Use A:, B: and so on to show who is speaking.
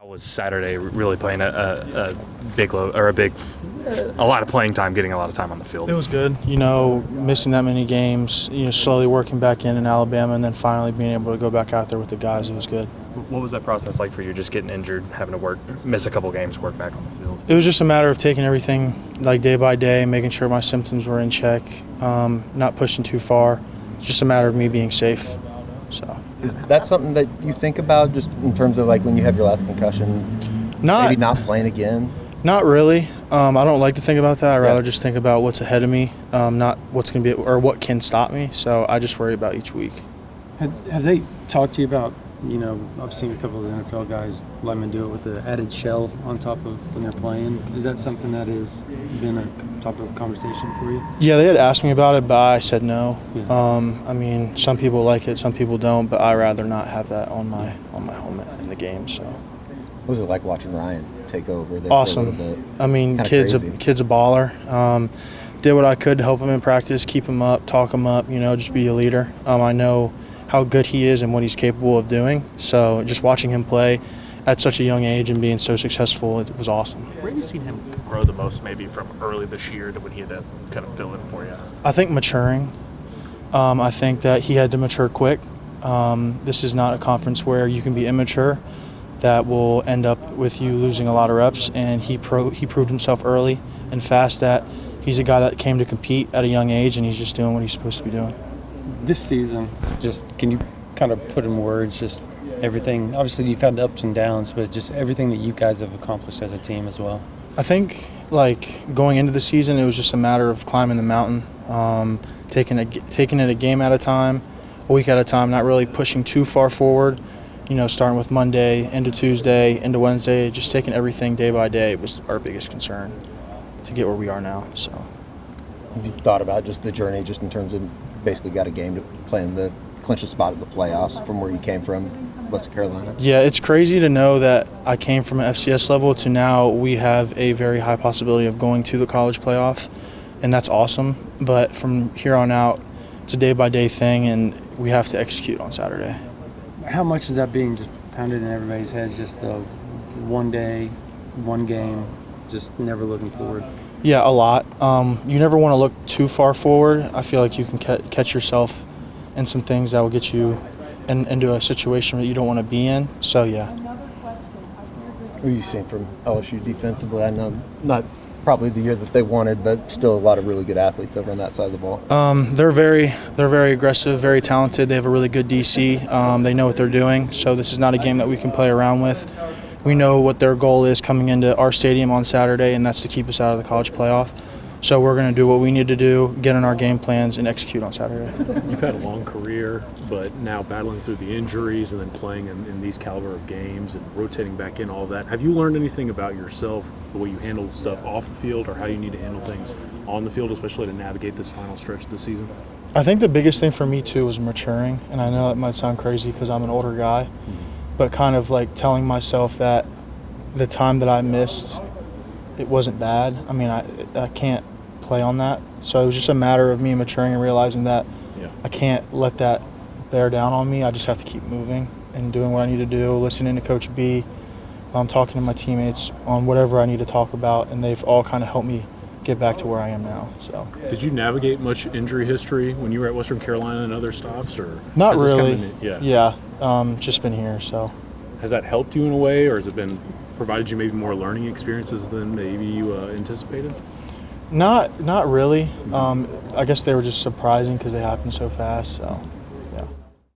A: Was Saturday really playing a lot of playing time, getting a lot of time on the field?
B: It was good. Missing that many games, slowly working back in Alabama, and then finally being able to go back out there with the guys. It was good.
A: What was that process like for you, just getting injured, having to miss a couple games, work back on the field?
B: It was just a matter of taking everything like day by day, making sure my symptoms were in check, not pushing too far. It's just a matter of me being safe. So.
C: Is that something that you think about just in terms of like when you have your last concussion, maybe not playing again?
B: Not really. I don't like to think about that. I'd rather just think about what's ahead of me, not what's going to be or what can stop me. So I just worry about each week.
D: Have they talked to you about, I've seen a couple of the NFL guys, linemen do it with the added shell on top of when they're playing. Is that something that has been a topic of conversation for you?
B: Yeah, they had asked me about it, but I said no.
D: Yeah.
B: Some people like it, some people don't, but I'd rather not have that on my helmet in the game. So.
C: What was it like watching Ryan take over there?
B: Awesome. Kid's a baller. Did what I could to help him in practice, keep him up, talk him up, just be a leader. I know how good he is and what he's capable of doing. So just watching him play at such a young age and being so successful, it was awesome.
A: Where have you seen him grow the most, maybe from early this year to when he had to kind of fill in for you?
B: I think maturing. I think that he had to mature quick. This is not a conference where you can be immature. That will end up with you losing a lot of reps, and he proved himself early and fast that he's a guy that came to compete at a young age, and he's just doing what he's supposed to be doing.
D: This season, just can you kind of put in words just everything? Obviously, you've had the ups and downs, but just everything that you guys have accomplished as a team as well.
B: I think, going into the season, it was just a matter of climbing the mountain, taking it a game at a time, a week at a time, not really pushing too far forward. Starting with Monday, into Tuesday, into Wednesday, just taking everything day by day was our biggest concern to get where we are now. So,
C: have you thought about just the journey, just in terms of basically got a game to play in the clinch a spot at the playoffs from where you came from, Western Carolina?
B: Yeah, it's crazy to know that I came from an FCS level to now we have a very high possibility of going to the college playoff, and that's awesome. But from here on out, it's a day-by-day thing, and we have to execute on Saturday.
D: How much is that being just pounded in everybody's heads, just the one day, one game, just never looking forward?
B: Yeah, a lot. You never want to look too far forward. I feel like you can catch yourself in some things that will get you into a situation that you don't want to be in. So, yeah.
C: What are you seeing from LSU defensively? I know not probably the year that they wanted, but still a lot of really good athletes over on that side of the ball.
B: They're very aggressive, very talented. They have a really good DC. They know what they're doing. So this is not a game that we can play around with. We know what their goal is coming into our stadium on Saturday, and that's to keep us out of the college playoff. So we're going to do what we need to do, get in our game plans, and execute on Saturday.
E: You've had a long career, but now battling through the injuries and then playing in these caliber of games and rotating back in, all of that. Have you learned anything about yourself, the way you handle stuff off the field or how you need to handle things on the field, especially to navigate this final stretch of the season?
B: I think the biggest thing for me, too, was maturing. And I know that might sound crazy because I'm an older guy, but kind of like telling myself that the time that I missed, it wasn't bad. I mean, I can't play on that. So it was just a matter of me maturing and realizing that I can't let that bear down on me. I just have to keep moving and doing what I need to do, listening to Coach B, talking to my teammates on whatever I need to talk about, and they've all kind of helped me get back to where I am now. So.
E: Did you navigate much injury history when you were at Western Carolina and other stops, or
B: not really? Just been here. So.
E: Has that helped you in a way, or has it provided you maybe more learning experiences than maybe you anticipated?
B: Not really. I guess they were just surprising because they happened so fast. So.